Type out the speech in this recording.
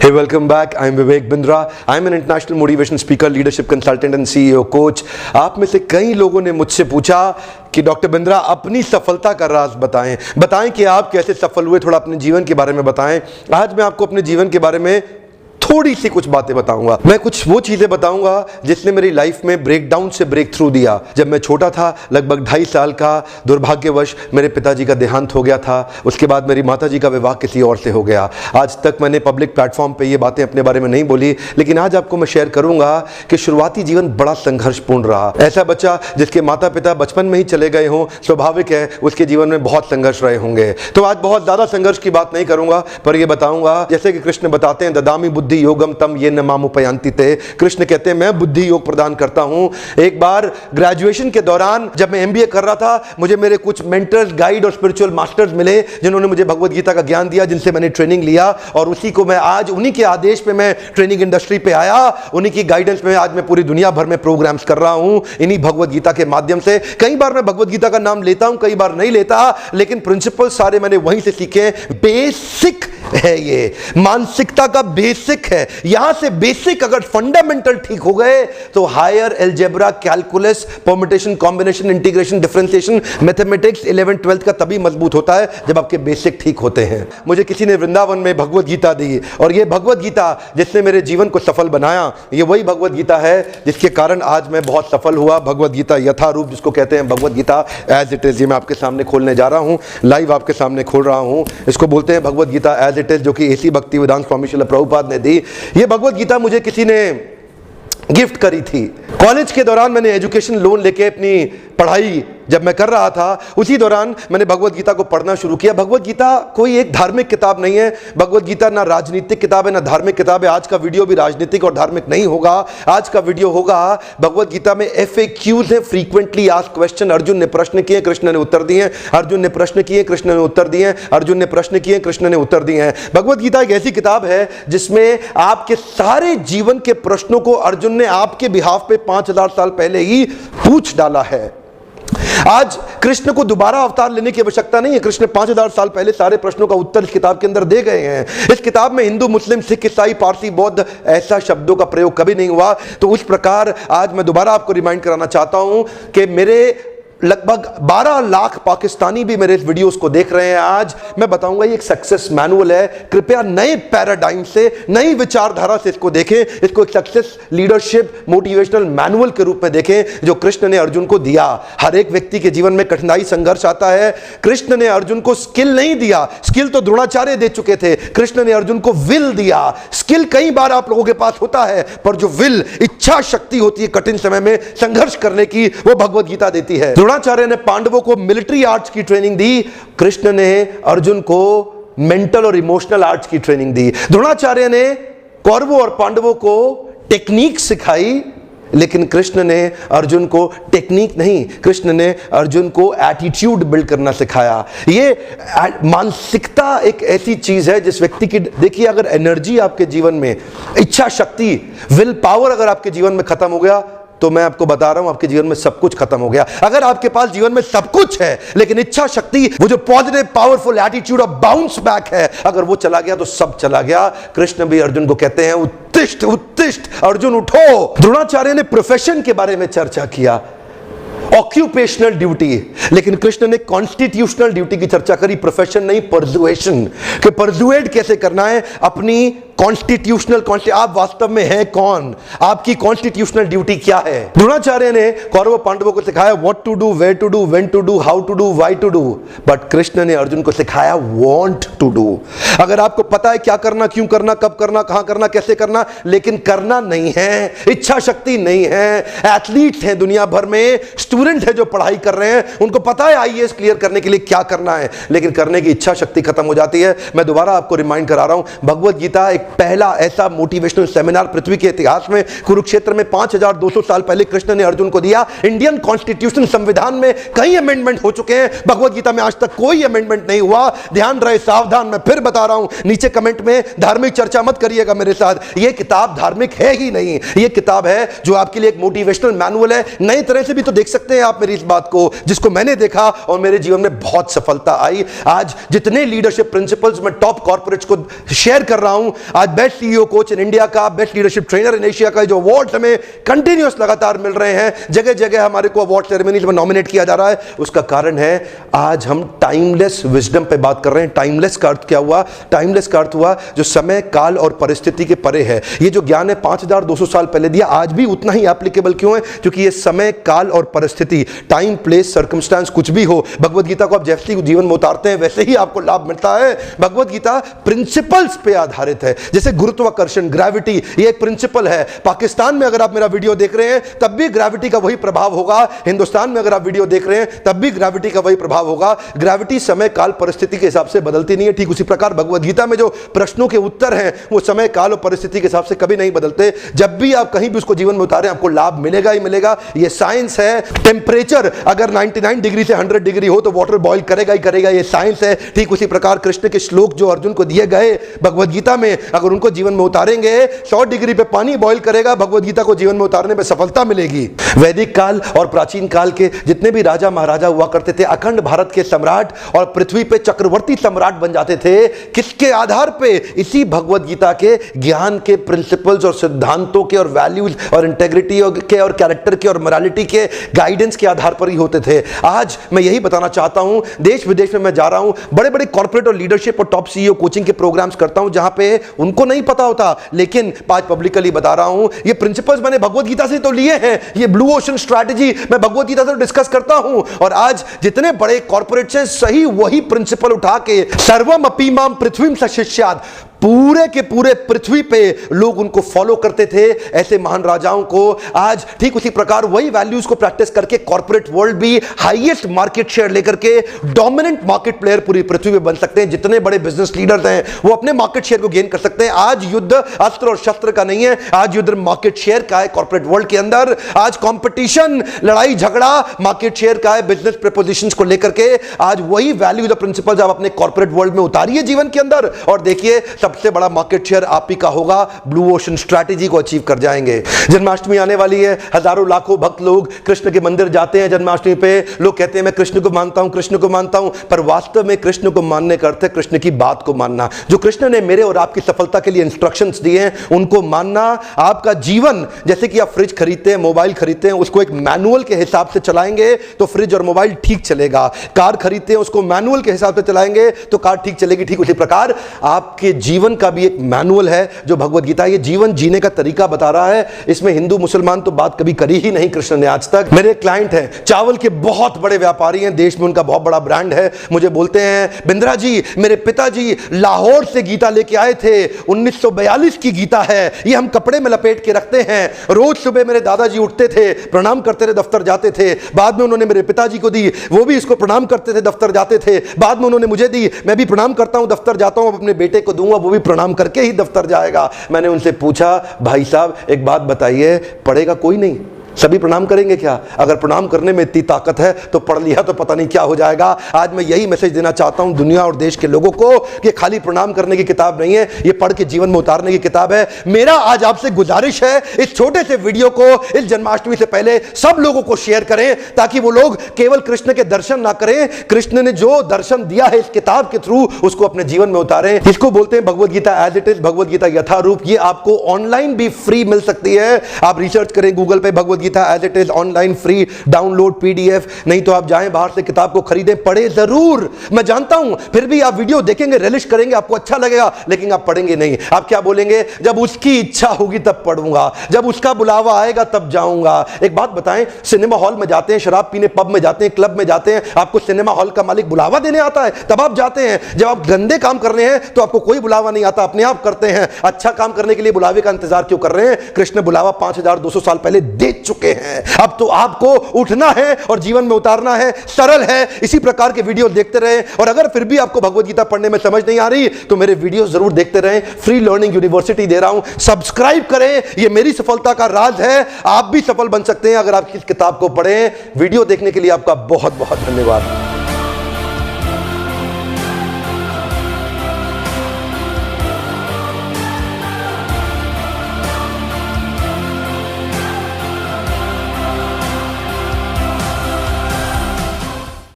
Hey, welcome back. I'm Vivek Bindra. I'm an international motivation speaker, leadership consultant and CEO coach. आप में से कई लोगों ने मुझसे पूछा कि डॉक्टर बिंद्रा अपनी सफलता का राज बताएं कि आप कैसे सफल हुए, थोड़ा अपने जीवन के बारे में बताएं। आज मैं आपको अपने जीवन के बारे में थोड़ी सी कुछ बातें बताऊंगा। मैं कुछ वो चीजें बताऊंगा जिसने मेरी लाइफ में ब्रेकडाउन से ब्रेक थ्रू दिया। जब मैं छोटा था, लगभग 2.5 साल का, दुर्भाग्यवश मेरे पिताजी का देहांत हो गया था। उसके बाद मेरी माताजी का विवाह किसी और से हो गया। आज तक मैंने पब्लिक प्लेटफॉर्म पे ये बातें अपने बारे में नहीं बोली, लेकिन आज आपको मैं शेयर करूंगा कि शुरुआती जीवन बड़ा संघर्षपूर्ण रहा। ऐसा बच्चा जिसके माता पिता बचपन में ही चले गए हों, स्वाभाविक है उसके जीवन में बहुत संघर्ष रहे होंगे। तो आज बहुत ज्यादा संघर्ष की बात नहीं करूंगा, पर यह बताऊंगा जैसे कि कृष्ण बताते हैं, ददामि बुद्धि योगम तम ये न मामुपयांति ते। कृष्ण कहते हैं मैं बुद्धि योग प्रदान करता हूं। एक बार ग्रेजुएशन के दौरान जब मैं एमबीए कर रहा था, मुझे मेरे कुछ मेंटर्स, गाइड और स्पिरिचुअल मास्टर्स मिले जिन्होंने मुझे भगवत गीता का ज्ञान दिया, जिनसे मैंने ट्रेनिंग लिया और उसी को मैं आज, उन्हीं के आदेश पे मैं ट्रेनिंग इंडस्ट्री पे आया, उन्हीं की गाइडेंस में आज मैं पूरी दुनिया भर में प्रोग्राम्स कर रहा हूं इन्हीं भगवत गीता के माध्यम से। कई बार मैं भगवत गीता का नाम लेता हूं, कई बार नहीं लेता, लेकिन प्रिंसिपल सारे मैंने वहीं से सीखे। बेसिक है, ये मानसिकता का बेसिक है। यहां से बेसिक अगर फंडामेंटल ठीक हो गए तो higher algebra, calculus, permutation, combination, integration, differentiation, mathematics 11th 12th का तभी मजबूत होता है जब आपके बेसिक ठीक होते हैं। मुझे किसी ने वृंदावन में भगवत गीता दी और ये भगवत गीता जिसने मेरे जीवन को सफल बनाया, ये वही भगवत गीता है जिसके कारण आज मैं बहुत सफल हुआ। भगवत गीता यथारूप जिसको कहते हैं, Bhagavad Gita as it is, ये मैं आपके सामने खोलने जा रहा हूं, लाइव आपके सामने खोल रहा हूं। इसको बोलते हैं Bhagavad Gita as it is, जो कि एसी भक्तिवेदांत स्वामी श्रील प्रभुपाद ने दी। ये भगवत गीता मुझे किसी ने गिफ्ट करी थी। कॉलेज के दौरान मैंने एजुकेशन लोन लेके अपनी पढ़ाई जब मैं कर रहा था, उसी दौरान मैंने भगवत गीता को पढ़ना शुरू किया। भगवत गीता कोई एक धार्मिक किताब नहीं है। भगवत गीता ना राजनीतिक किताब है ना धार्मिक किताब है। आज का वीडियो भी राजनीतिक और धार्मिक नहीं होगा। आज का वीडियो होगा, भगवत गीता में FAQs है, फ्रीक्वेंटली आस्क्ड क्वेश्चन। अर्जुन ने प्रश्न किए, कृष्ण ने उत्तर दिए। अर्जुन ने प्रश्न किए, कृष्ण ने उत्तर दिए। अर्जुन ने प्रश्न किए, कृष्ण ने उत्तर दिए हैं। भगवत गीता एक ऐसी किताब है जिसमें आपके सारे जीवन के प्रश्नों को अर्जुन ने आपके बिहाफ पे 5000 साल पहले ही पूछ डाला है। आज कृष्ण को दोबारा अवतार लेने की आवश्यकता नहीं है। कृष्ण 5000 साल पहले सारे प्रश्नों का उत्तर इस किताब के अंदर दे गए हैं। इस किताब में हिंदू, मुस्लिम, सिख, ईसाई, पारसी, बौद्ध ऐसा शब्दों का प्रयोग कभी नहीं हुआ। तो उस प्रकार आज मैं दोबारा आपको रिमाइंड कराना चाहता हूं कि मेरे लगभग 12 लाख पाकिस्तानी भी मेरे इस वीडियोस को देख रहे हैं। आज मैं बताऊंगा ये एक सक्सेस मैनुअल है। कृपया नए पैराडाइम से, नई विचारधारा से इसको देखें। इसको एक सक्सेस लीडरशिप मोटिवेशनल मैनुअल के रूप में देखें जो कृष्ण ने अर्जुन को दिया। हर एक व्यक्ति के जीवन में कठिनाई, संघर्ष आता है। कृष्ण ने अर्जुन को स्किल नहीं दिया, स्किल तो द्रोणाचार्य दे चुके थे। कृष्ण ने अर्जुन को विल दिया। स्किल कई बार आप लोगों के पास होता है, पर जो विल, इच्छा शक्ति होती है कठिन समय में संघर्ष करने की, वो भगवत गीता देती है। द्रोणाचार्य ने पांडवों को मिलिट्री आर्ट्स की ट्रेनिंग दी, कृष्ण ने अर्जुन को मेंटल और इमोशनल आर्ट्स की ट्रेनिंग दी। द्रोणाचार्य ने कौरवों और पांडवों को टेक्निक सिखाई, लेकिन कृष्ण ने अर्जुन को टेक्निक नहीं, कृष्ण ने अर्जुन को एटीट्यूड बिल्ड करना सिखाया। ये मानसिकता एक ऐसी चीज है जिस व्यक्ति की, देखिए अगर एनर्जी आपके जीवन में, इच्छा शक्ति, विल पावर अगर आपके जीवन में खत्म हो गया, तो मैं आपको बता रहा हूं आपके जीवन में सब कुछ खत्म हो गया। अगर आपके पास जीवन में सब कुछ है लेकिन इच्छा शक्ति, वो जो positive powerful attitude of bounce back है, अगर वो चला गया तो सब चला गया। कृष्ण भी अर्जुन को कहते हैं उत्तिष्ठ उत्तिष्ठ, अर्जुन उठो। द्रोणाचार्य ने प्रोफेशन के बारे में चर्चा किया, ऑक्यूपेशनल ड्यूटी, लेकिन कृष्ण ने कॉन्स्टिट्यूशनल ड्यूटी की चर्चा करी। प्रोफेशन नहीं, परसुएशन, कि परसुएट कैसे करना है अपनी कॉन्स्टिट्यूशनल, आप वास्तव में हैं कौन, आपकी कॉन्स्टिट्यूशनल ड्यूटी क्या है। द्रोणाचार्य ने कौरव पांडवों को सिखाया what to do, where to do, when to do, how to do, why to do, but Krishna ने अर्जुन को सिखाया वांट टू डू। अगर आपको पता है क्या करना, क्यों करना, कब करना, कहां करना, कैसे करना, लेकिन करना नहीं है, इच्छा शक्ति नहीं है। एथलीट्स हैं दुनिया भर में, स्टूडेंट है जो पढ़ाई कर रहे हैं, उनको पता है IAS क्लियर करने के लिए क्या करना है, लेकिन करने की इच्छा शक्ति खत्म हो जाती है। मैं दोबारा आपको रिमाइंड करा रहा हूं, भगवत गीता एक पहला ऐसा मोटिवेशनल सेमिनार पृथ्वी के इतिहास में, कुरुक्षेत्र में 5200 साल पहले कृष्ण ने अर्जुन को दिया। इंडियन कॉन्स्टिट्यूशन, संविधान में कई अमेंडमेंट हो चुके हैं, भगवत गीता में आज तक कोई अमेंडमेंट नहीं हुआ। ध्यान रहे, सावधान, मैं फिर बता रहा हूं, नीचे कमेंट में धार्मिक चर्चा मत करिएगा मेरे साथ। यह किताब धार्मिक है ही नहीं, यह किताब है जो आपके लिए एक मोटिवेशनल मैनुअल है। नई तरह से भी तो देख सकते हैं आप मेरी इस बात को, जिसको मैंने देखा और मेरे जीवन में बहुत सफलता आई। आज जितने लीडरशिप प्रिंसिपल्स मैं टॉप कॉर्पोरेट्स को शेयर कर रहा हूं, आज best CEO coach in India का, best leadership trainer in Asia का जो अवार्ड हमें कंटिन्यूअस लगातार मिल रहे हैं, जगह जगह हमारे को अवार्ड सेरेमनीज में नॉमिनेट किया जा रहा है, उसका कारण है आज हम टाइमलेस विजडम पे बात कर रहे हैं। टाइमलेस का अर्थ क्या हुआ? टाइमलेस का अर्थ हुआ जो समय, काल और परिस्थिति के परे है। ये जो ज्ञान है 5200 साल पहले दिया, आज भी उतना ही एप्लीकेबल क्यों है? क्योंकि ये समय, काल और परिस्थिति, टाइम, प्लेस, सर्कमस्टांस कुछ भी हो, भगवद गीता को आप जैसे ही जीवन में उतारते हैं वैसे ही आपको लाभ मिलता है। भगवद गीता प्रिंसिपल्स पे आधारित है, जैसे गुरुत्वाकर्षण, ग्रेविटी, ये एक प्रिंसिपल है। पाकिस्तान में अगर आप मेरा वीडियो देख रहे हैं तब भी ग्रेविटी का वही प्रभाव होगा, हिंदुस्तान में अगर आप वीडियो देख रहे हैं तब भी ग्रेविटी का वही प्रभाव होगा। ग्रेविटी समय, काल, परिस्थिति के हिसाब से बदलती नहीं है। ठीक उसी प्रकार भगवद गीता में जो प्रश्नों के उत्तर हैं वो समय, काल और परिस्थिति के हिसाब से कभी नहीं बदलते। जब भी आप कहीं भी उसको जीवन में उतारें आपको लाभ मिलेगा ही मिलेगा। ये साइंस है। टेम्परेचर अगर 99 डिग्री से 100 डिग्री हो तो वाटर बॉयल करेगा ही करेगा, ये साइंस है। ठीक उसी प्रकार कृष्ण के श्लोक जो अर्जुन को दिए गए भगवद गीता में, अगर उनको जीवन में उतारेंगे 100 डिग्री पे पानी बॉयल करेगा, भगवद गीता को जीवन में उतारने में सफलता मिलेगी। वैदिक काल और प्राचीन काल के जितने भी राजा महाराजा हुआ करते थे, अखंड भारत के सम्राट और पृथ्वी पे चक्रवर्ती सम्राट बन जाते थे। किसके आधार पे? इसी भगवद गीता के ज्ञान के प्रिंसिपल्स और सिद्धांतों के और वैल्यूज और इंटेग्रिटी के और कैरेक्टर के और मोरालिटी के गाइडेंस के आधार पर ही होते थे। आज मैं यही बताना चाहता हूं, देश विदेश में मैं जा रहा हूं, बड़े बड़े कॉर्पोरेट और लीडरशिप और टॉप सीईओ कोचिंग के प्रोग्राम्स करता हूं जहां पे उनको नहीं पता होता, लेकिन आज पब्लिकली बता रहा हूं ये प्रिंसिपल्स मैंने भगवद गीता से तो लिए हैं। ये ब्लू ओशन स्ट्रैटेजी मैं भगवद गीता से डिस्कस करता हूं और आज जितने बड़े कॉर्पोरेट्स हैं सही वही प्रिंसिपल उठा के सर्वम अपि माम पृथ्वीम सशिष्यात्, पूरे के पूरे पृथ्वी पे लोग उनको फॉलो करते थे, ऐसे महान राजाओं को। आज ठीक उसी प्रकार वही वैल्यूज को प्रैक्टिस करके कॉर्पोरेट वर्ल्ड भी हाईएस्ट मार्केट शेयर लेकर के डोमिनेंट मार्केट प्लेयर पूरी पृथ्वी पे बन सकते हैं। जितने बड़े बिजनेस लीडर्स हैं वो अपने मार्केट शेयर को गेन कर सकते हैं। आज युद्ध अस्त्र और शस्त्र का नहीं है, आज युद्ध मार्केट शेयर का है। कॉर्पोरेट वर्ल्ड के अंदर आज कंपटीशन, लड़ाई झगड़ा मार्केट शेयर का है। बिजनेस प्रपोजिशंस को लेकर के आज वही वैल्यूज और प्रिंसिपल्स आप अपने कॉर्पोरेट वर्ल्ड में उतारिए जीवन के अंदर और देखिए सबसे बड़ा मार्केट शेयर आप ही का होगा। ब्लू ओशन स्ट्रैटेजी को अचीव कर जाएंगे। जन्माष्टमी आने वाली है, हजारों लाखों भक्त लोग कृष्ण के मंदिर जाते हैं जन्माष्टमी पे। लोग कहते हैं मैं कृष्ण को मानता हूं, कृष्ण को मानता हूं, पर वास्तव में कृष्ण को मानने का अर्थ है कृष्ण की बात को मानना। जो कृष्ण ने मेरे और आपकी सफलता के लिए इंस्ट्रक्शंस दिए हैं उनको मानना। आपका जीवन जैसे कि आप फ्रिज खरीदते हैं, मोबाइल खरीदते हैं, उसको एक मैनुअल के हिसाब से चलाएंगे तो फ्रिज और मोबाइल ठीक चलेगा। कार खरीदते हैं, उसको मैनुअल के हिसाब से चलाएंगे तो कार ठीक चलेगी। ठीक उसी प्रकार आपके जीवन का भी एक मैनुअल है जो भगवद गीता, ये जीवन जीने का तरीका बता रहा है। इसमें हिंदू मुसलमान तो बात कभी करी ही नहीं कृष्ण ने आज तक। मेरे क्लाइंट हैं, चावल के बहुत बड़े व्यापारी हैं, देश में उनका बहुत बड़ा ब्रांड है। मुझे बोलते हैं बिंद्रा जी, मेरे पिताजी लाहौर से गीता लेके आए थे, 1942 की गीता है, ये हम कपड़े में लपेट के रखते हैं। रोज सुबह मेरे दादाजी उठते थे, प्रणाम करते थे, दफ्तर जाते थे। बाद में उन्होंने मेरे पिताजी को दी, वो भी इसको प्रणाम करते थे, दफ्तर जाते थे। बाद में उन्होंने मुझे दी, मैं भी प्रणाम करता हूं, दफ्तर जाता हूं। अपने बेटे को दूंगा, वो भी प्रणाम करके ही दफ्तर जाएगा। मैंने उनसे पूछा भाई साहब एक बात बताइए, पढ़ेगा कोई नहीं? सभी प्रणाम करेंगे क्या? अगर प्रणाम करने में इतनी ताकत है तो पढ़ लिया तो पता नहीं क्या हो जाएगा। आज मैं यही मैसेज देना चाहता हूं दुनिया और देश के लोगों को कि खाली प्रणाम करने की किताब नहीं है, ये पढ़ के जीवन में उतारने की किताब है। मेरा आज आपसे गुजारिश है इस छोटे से वीडियो को इस जन्माष्टमी से पहले सब लोगों को शेयर करें ताकि वो लोग केवल कृष्ण के दर्शन ना करें, कृष्ण ने जो दर्शन दिया है इस किताब के थ्रू उसको अपने जीवन में उतारें। इसको बोलते हैं Bhagavad Gita as it is, Bhagavad Gita Yatharup. ये आपको ऑनलाइन भी फ्री मिल सकती है। आप रिसर्च करें गूगल पे Bhagavad Gita as it is online free download PDF. नहीं तो आप जाएं बाहर से किताब को खरीदें, पढ़े जरूर। मैं जानता हूं फिर भी आप वीडियो देखेंगे, रिलिश करेंगे, आपको अच्छा लगेगा, लेकिन आप पढ़ेंगे नहीं। आप क्या बोलेंगे? जब उसकी इच्छा होगी तब पढ़ूंगा, जब उसका बुलावा आएगा तब जाऊंगा। एक बात बताएं, सिनेमा हॉल में जाते हैं, शराब पीने पब में जाते हैं, क्लब में जाते हैं, आपको सिनेमा हॉल का मालिक बुलावा देने आता है तब आप जाते हैं। जब आप गंदे काम कर रहे हैं तो आपको कोई बुलावा नहीं आता, अपने आप करते हैं। अच्छा काम करने के लिए बुलावे का इंतजार क्यों कर रहे हैं? कृष्ण बुलावा 5200 साल पहले दे चुके हैं। अब तो आपको उठना है और जीवन में उतारना है। सरल है। इसी प्रकार के वीडियो देखते रहें और अगर फिर भी आपको भगवद गीता पढ़ने में समझ नहीं आ रही तो मेरे वीडियो जरूर देखते रहें। फ्री लर्निंग यूनिवर्सिटी दे रहा हूं, सब्सक्राइब करें। यह मेरी सफलता का राज है। आप भी सफल बन सकते हैं अगर आप इस किताब को पढ़ें। वीडियो देखने के लिए आपका बहुत बहुत धन्यवाद।